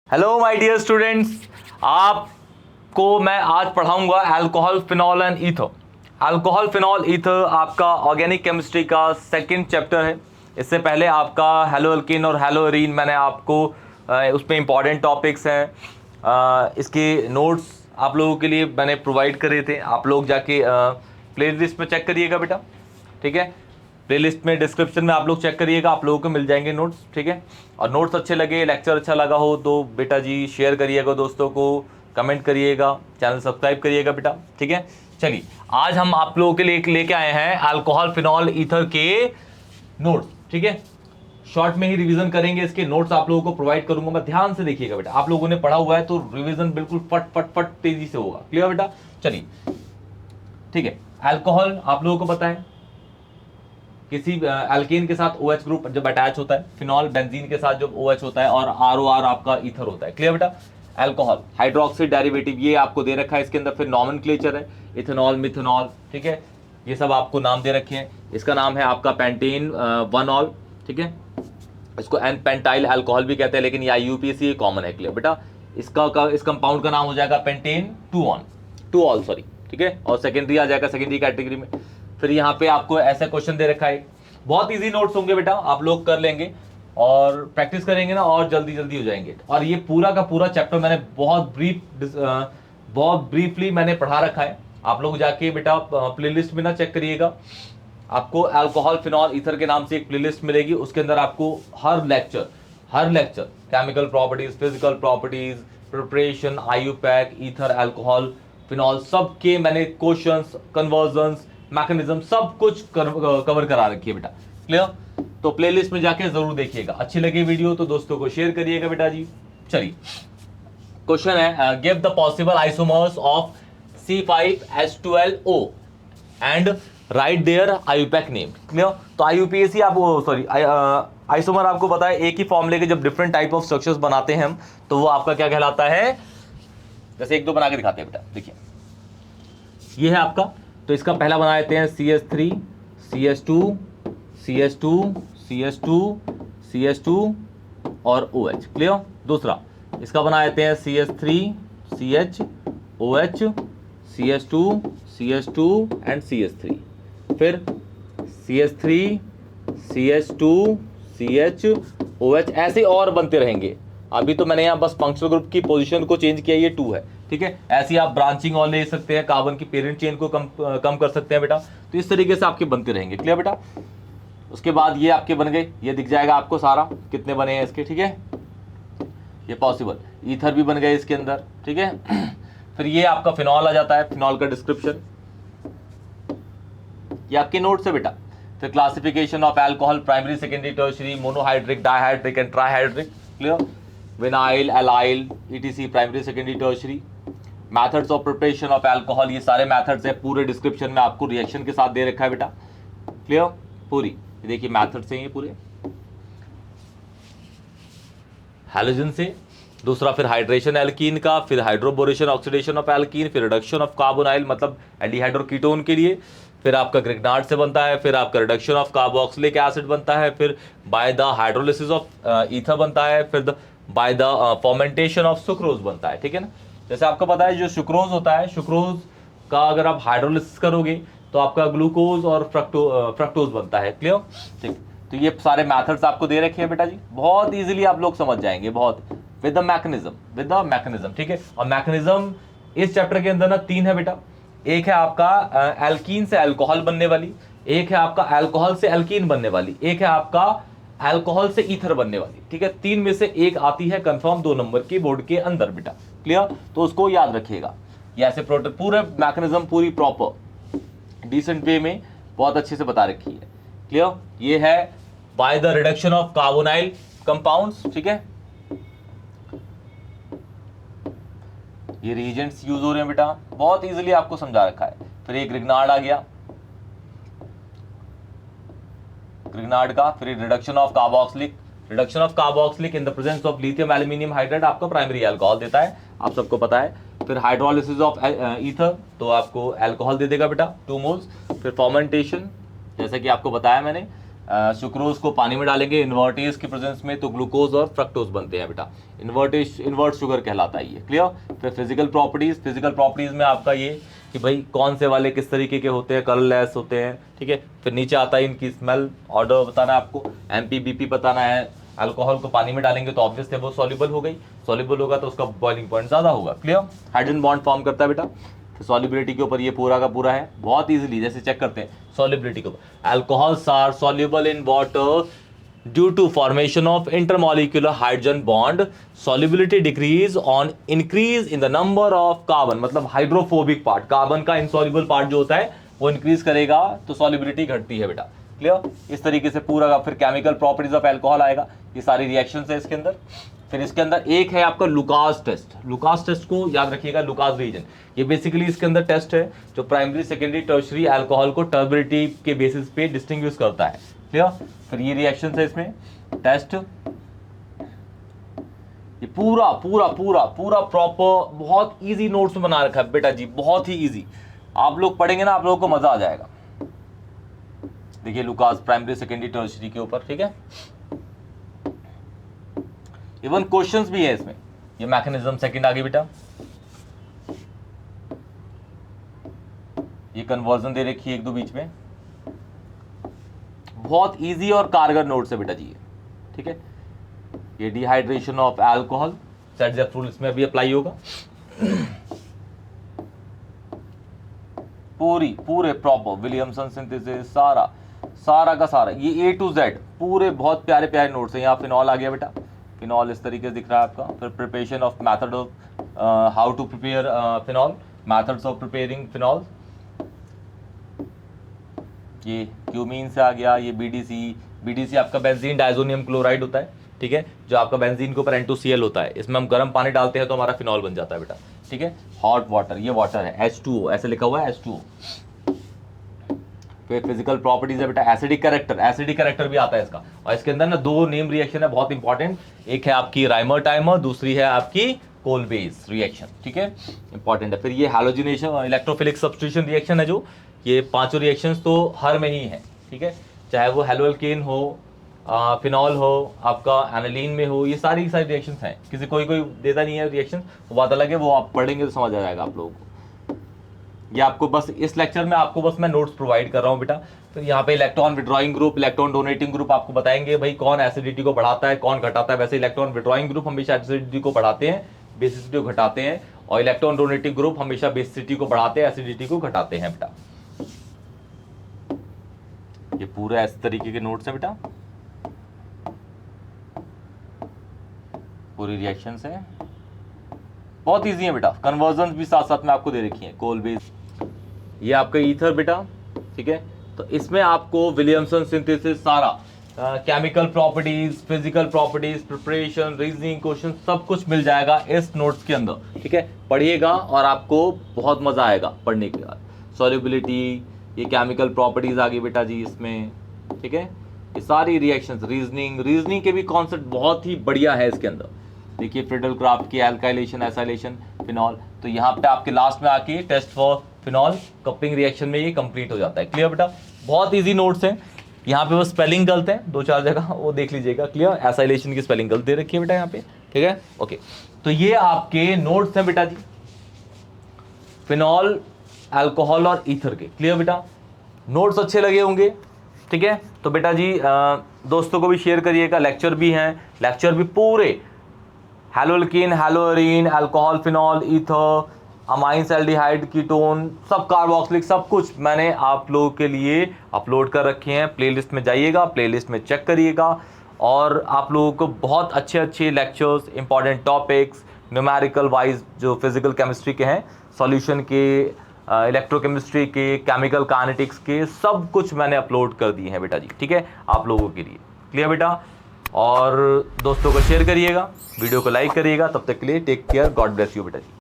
Hello my dear students, आपको मैं आज पढ़ाऊंगा alcohol, phenol and ether. Alcohol, phenol, ether आपका ऑर्गेनिक केमिस्ट्री का सेकंड चैप्टर है। इससे पहले आपका हेलो एल्कीन और हेलो एरीन मैंने आपको उसमें इंपॉर्टेंट टॉपिक्स हैं, इसके नोट्स आप लोगों के लिए मैंने प्रोवाइड करे थे। आप लोग जाके प्ले लिस्ट में चेक करिएगा बेटा, ठीक है। प्लेलिस्ट में डिस्क्रिप्शन में आप लोग चेक करिएगा, आप लोगों को मिल जाएंगे नोट्स, ठीक है। और नोट्स अच्छे लगे, लेक्चर अच्छा लगा हो तो बेटा जी शेयर करिएगा दोस्तों को, कमेंट करिएगा, चैनल सब्सक्राइब करिएगा बेटा, ठीक है। चलिए, आज हम आप लोगों के लिए लेके आए हैं अल्कोहल, फिनॉल, ईथर के नोट्स, ठीक है। शॉर्ट में ही रिवीजन करेंगे, इसके नोट्स आप लोगों को प्रोवाइड करूंगा मैं। ध्यान से देखिएगा बेटा, आप लोगों ने पढ़ा हुआ है तो रिवीजन बिल्कुल फट फट फट तेजी से होगा। क्लियर बेटा? चलिए, ठीक है। अल्कोहल आप लोगों को पता है, किसी एल्केन के साथ OH ग्रुप जब अटैच होता है, फिनॉल बेंजीन के साथ जब OH होता है, और ROR आपका ईथर होता है। क्लियर बेटा? अल्कोहल हाइड्रोक्सी डेरिवेटिव ये आपको दे रखा है, इसके अंदर फिर नॉमेनक्लेचर है, इथेनॉल, मिथेनॉल, ठीक है। ये सब आपको नाम दे रखे हैं। इसका नाम है आपका पेंटेन 1ऑल, ठीक है। इसको एन पेंटाइल अल्कोहल भी कहते हैं, लेकिन ये IUPAC कॉमन है। क्लियर बेटा? इस कंपाउंड का नाम हो जाएगा पेंटेन 2ऑल, सॉरी, ठीक है। और सेकेंडरी आ जाएगा सेकेंडरी कैटेगरी में। फिर यहाँ पे आपको ऐसा क्वेश्चन दे रखा है, बहुत इजी नोट्स होंगे बेटा, आप लोग कर लेंगे और प्रैक्टिस करेंगे ना और जल्दी जल्दी हो जाएंगे। और ये पूरा का पूरा चैप्टर मैंने बहुत ब्रीफली मैंने पढ़ा रखा है। आप लोग जाके बेटा प्लेलिस्ट में ना चेक करिएगा, आपको अल्कोहल, फिनॉल, ईथर के नाम से एक प्लेलिस्ट मिलेगी। उसके अंदर आपको हर lecture chemical properties, physical properties, preparation, IUPAC, ether, alcohol, phenol, सबके मैंने क्वेश्चंस, कन्वर्जन्स, मैकेनिज्म सब कुछ कवर करा रखी है बेटा। क्लियर? तो प्लेलिस्ट में जाके जरूर देखिएगा। अच्छी लगी वीडियो तो दोस्तों को शेयर करिएगा बेटा जी। चलिए, क्वेश्चन है, give the possible isomers of C5H12O and write their IUPAC name. Clear? तो IUPAC आप सॉरी आइसोमर आपको पता है, एक ही फॉर्मूले के जब डिफरेंट टाइप ऑफ स्ट्रक्चर्स बनाते हैं हम, तो वो आपका क्या कहलाता है। जैसे एक दो बना के दिखाते हैं बेटा, देखिए ये है आपका। तो इसका पहला बना देते हैं CH3 CH2 CH2 CH2 CH2 और OH। क्लियर? दूसरा इसका बना देते हैं CH3 CH OH CH2 CH2 and CH3। फिर CH3 CH2 CH OH, ऐसे और बनते रहेंगे। अभी तो मैंने यहाँ बस फंक्शनल ग्रुप की पोजीशन को चेंज किया, ये 2 है, ठीक है। ऐसे ही आप ब्रांचिंग और ले सकते हैं, कार्बन की पेरेंट चेन को कम कर सकते हैं बेटा। तो इस तरीके से आपके बनते रहेंगे। क्लियर बेटा? उसके बाद ये आपके बन गए, ये दिख जाएगा आपको सारा कितने बने हैं इसके, ठीक है। ये पॉसिबल ईथर भी बन गए इसके अंदर, ठीक है। फिर ये आपका फिनॉल आ जाता है, फिनॉल का डिस्क्रिप्शन ये आपके नोट से बेटा। फिर classification of alcohol, primary, secondary, tertiary, monohydric, dihydric and trihydric. Clear? Vinyl, allyl, ETC, primary, secondary, tertiary. Methods of preparation of alcohol, ये सारे मैथड्स है, पूरे डिस्क्रिप्शन में आपको रिएक्शन के साथ दे रखा है बेटा। क्लियर? पूरी देखिए मैथड्स हैं ये पूरे, हैलोजन से। दूसरा फिर हाइड्रेशन एल्कीन का, फिर हाइड्रोबोरेशन, ऑक्सीडेशन ऑफ एल्कीन, फिर रिडक्शन ऑफ कार्बोनाइल मतलब एल्डिहाइड और कीटोन के लिए। फिर आपका ग्रिग्नार्ड से बनता है, फिर आपका रिडक्शन ऑफ कार्बोक्सिलिक एसिड बनता है, फिर by the hydrolysis of ether बनता है, फिर by the fermentation of sucrose बनता है, ठीक है ना। जैसे आपको पता है जो सुक्रोज होता है, सुक्रोज का अगर आप हाइड्रोलिसिस करोगे तो आपका ग्लूकोज और फ्रक्टोज बनता है। क्लियर? ठीक। तो ये सारे मैथड्स आपको दे रखे हैं बेटा जी, बहुत इजीली आप लोग समझ जाएंगे, बहुत विद द मैकेनिज्म, ठीक है। और मैकेनिज्म इस चैप्टर के अंदर ना 3 है बेटा। एक है आपका एल्कीन से अल्कोहल बनने वाली, एक है आपका अल्कोहल से एल्कीन बनने वाली, एक है आपका अल्कोहल से ईथर बनने वाली, ठीक है। 3 में से एक आती है कंफर्म 2 नंबर की बोर्ड के अंदर बेटा। क्लियर? तो उसको याद रखिएगा। ये ऐसे पूरे मैकेनिज्म पूरी प्रॉपर डिसेंट वे में बहुत अच्छे से बता रखी है। क्लियर? ये है by the reduction of carbonyl compounds, ठीक है। ये रिएजेंट्स यूज हो रहे हैं बेटा, बहुत इजीली आपको समझा रखा है। फिर ये ग्रिग्नार्ड आ गया, ग्रिग्नार्ड का। फिर reduction of carboxylic in the presence of lithium aluminium hydride आपको प्राइमरी अल्कोहल देता है, आप सबको पता है। फिर हाइड्रोलिसिस ऑफ ईथर तो आपको अल्कोहल दे देगा बेटा 2 मोल्स। फिर फर्मेंटेशन जैसे कि आपको बताया मैंने, सुक्रोज को पानी में डालेंगे इन्वर्टेज की प्रेजेंस में तो ग्लूकोज और फ्रक्टोज बनते हैं बेटा, इन्वर्ट शुगर कहलाता है ये। क्लियर। फिर फिजिकल प्रॉपर्टीज में आपका ये कि भाई कौन से वाले किस तरीके के होते हैं, कलरलेस होते हैं, ठीक है। फिर नीचे आता है इनकी स्मेल, ऑर्डर बताना है आपको, एमपीबीपी बताना है। अल्कोहल को पानी में डालेंगे तो ऑब्वियस है वो सॉल्युबल हो गई, सॉल्युबल होगा तो उसका बॉइलिंग पॉइंट ज़्यादा होगा। क्लियर। हाइड्रोजन बॉन्ड फॉर्म करता है बेटा। तो सॉल्युबिलिटी के ऊपर ये पूरा का पूरा है, बहुत इजीली जैसे चेक करते हैं सॉल्युबिलिटी के ऊपर। Alcohols are soluble in water due to formation of intermolecular hydrogen bond, solubility decrease on increase in the number of carbon, मतलब हाइड्रोफोबिक पार्ट, कार्बन का इनसॉल्युबल पार्ट जो होता है वो इंक्रीज करेगा तो सॉल्युबिलिटी घटती है बेटा। क्लियर। इस तरीके से पूरा का। फिर केमिकल प्रॉपर्टीज ऑफ अल्कोहल आएगा, ये सारी रिएक्शंस है इसके अंदर। फिर इसके अंदर एक है आपका लुकास टेस्ट, लुकास टेस्ट को याद रखिएगा, लुकास रीजन, ये बेसिकली इसके अंदर टेस्ट है जो प्राइमरी सेकेंडरी टर्शरी अल्कोहल को टर्बिलिटी के बेसिस पे डिस्टिंग्विश करता है। क्लियर। फिर ये रिएक्शन है इसमें टेस्ट, ये पूरा पूरा पूरा पूरा प्रॉपर बहुत इजी नोट्स में बना रखा है बेटा जी, बहुत ही इजी। आप लोग पढ़ेंगे ना, आप लोगों को मजा आ जाएगा। देखिए लुकास प्राइमरी सेकेंडरी टर्शरी के ऊपर, ठीक है। इवन क्वेश्चंस भी है इसमें, ये मैकेनिज्म सेकंड आ गई बेटा, ये कन्वर्जन दे रखी है एक दो बीच में, बहुत इजी और कारगर नोट्स है बेटा जी ये, ठीक है। ये dehydration of alcohol, set rule इसमें भी अप्लाई होगा। पूरे प्रॉपर विलियमसन सिंथेसिस सारा का सारा, ये A to Z पूरे बहुत प्यारे प्यारे नोट्स हैं। यहाँ फिनॉल आ गया बेटा, फिनॉल इस तरीके से दिख रहा है आपका। फिर preparation of method of how to prepare phenol, methods of preparing phenol, ये क्यूमीन से आ गया। ये बीडीसी आपका बेंजीन डाइजोनियम क्लोराइड होता है, ठीक है, जो आपका बेंजीन के ऊपर N2Cl होता है, इसमें हम गर्म पानी डालते हैं तो हमारा फिनॉल बन जाता है बेटा, ठीक है। हॉट वाटर, ये वाटर है H2O, ऐसे लिखा हुआ है H2O। फिर फिजिकल प्रॉपर्टीज है बेटा, एसिडिक कैरेक्टर भी आता है इसका। और इसके अंदर ना दो नेम रिएक्शन है बहुत इंपॉर्टेंट, एक है आपकी राइमर टाइमर, दूसरी है आपकी कोलबेस रिएक्शन, ठीक है, इंपॉर्टेंट है। फिर ये हैलोजिनेशन और इलेक्ट्रोफिलिक सब्स्टिट्यूशन रिएक्शन है, जो ये पांचों रिएक्शंस तो हर में ही है, ठीक है, चाहे वो हेलोअल्केन हो, फिनॉल हो, आपका एनालीन में हो, ये सारी रिएक्शंस हैं। किसी कोई देता नहीं है रिएक्शन, वो बात अलग है, वो आप पढ़ेंगे तो समझ आ जाएगा आप लोगों को। ये आपको बस इस लेक्चर में आपको बस मैं नोट्स प्रोवाइड कर रहा हूँ बेटा। तो यहाँ पे electron withdrawing group, electron donating group आपको बताएंगे भाई कौन एसिडिटी को बढ़ाता है कौन घटाता है। वैसे इलेक्ट्रॉन विड्रॉइंग ग्रुप हमेशा एसिडिटी को बढ़ाते हैं, बेसिसिटी को घटाते हैं, और इलेक्ट्रॉन डोनेटिंग ग्रुप हमेशा बेसिसिटी को बढ़ाते हैं, एसिडिटी को घटाते हैं बेटा। ये पूरा इस तरीके के नोट्स है बेटा, पूरी रिएक्शंस है, बहुत इजी है बेटा। कन्वर्जन भी साथ साथ में आपको दे रखी है, कोल बेस, ये आपका ईथर बेटा, ठीक है। तो इसमें आपको विलियमसन सिंथेसिस सारा, chemical properties, physical properties, preparation, reasoning question सब कुछ मिल जाएगा इस नोट्स के अंदर, ठीक है। पढ़िएगा और आपको बहुत मजा आएगा पढ़ने के बाद। सॉल्युबिलिटी, ये केमिकल प्रॉपर्टीज आ गई बेटा जी इसमें, ठीक है। ये सारी रिएक्शंस, रीजनिंग के भी कॉन्सेप्ट बहुत ही बढ़िया है इसके अंदर। देखिए फ्रीडल क्राफ्ट की एल्काइलेशन, एसाइलेशन, फिनॉल, तो यहाँ पे आपके लास्ट में आके test for phenol coupling reaction में ये कंप्लीट हो जाता है। क्लियर बेटा, बहुत इजी नोट्स हैं। यहाँ पे वो स्पेलिंग गलत है दो चार जगह, वो देख लीजिएगा। क्लियर, एसाइलेशन की स्पेलिंग गलत दे रखी है बेटा यहाँ पे, ठीक है, ओके। तो ये आपके नोट्स हैं बेटा जी, फिनॉल, अल्कोहल और ईथर के। क्लियर बेटा, नोट्स अच्छे लगे होंगे, ठीक है। तो बेटा जी दोस्तों को भी शेयर करिएगा, लेक्चर भी हैं, लेक्चर भी पूरे haloalkane, haloarene, alcohol, phenol, ether, amines, aldehyde, ketone, सब कार्बोक्सिलिक, सब कुछ मैंने आप लोगों के लिए अपलोड कर रखे हैं। प्लेलिस्ट में जाइएगा, प्लेलिस्ट में चेक करिएगा, और आप लोगों को बहुत अच्छे अच्छे lectures, important topics, numerical wise जो फिजिकल केमिस्ट्री के हैं, सॉल्यूशन के, इलेक्ट्रोकेमिस्ट्री के, केमिकल काइनेटिक्स के, सब कुछ मैंने अपलोड कर दिए हैं बेटा जी, ठीक है, आप लोगों के लिए। क्लियर बेटा, और दोस्तों को शेयर करिएगा, वीडियो को लाइक करिएगा। तब तक के लिए take care, God bless you बेटा जी।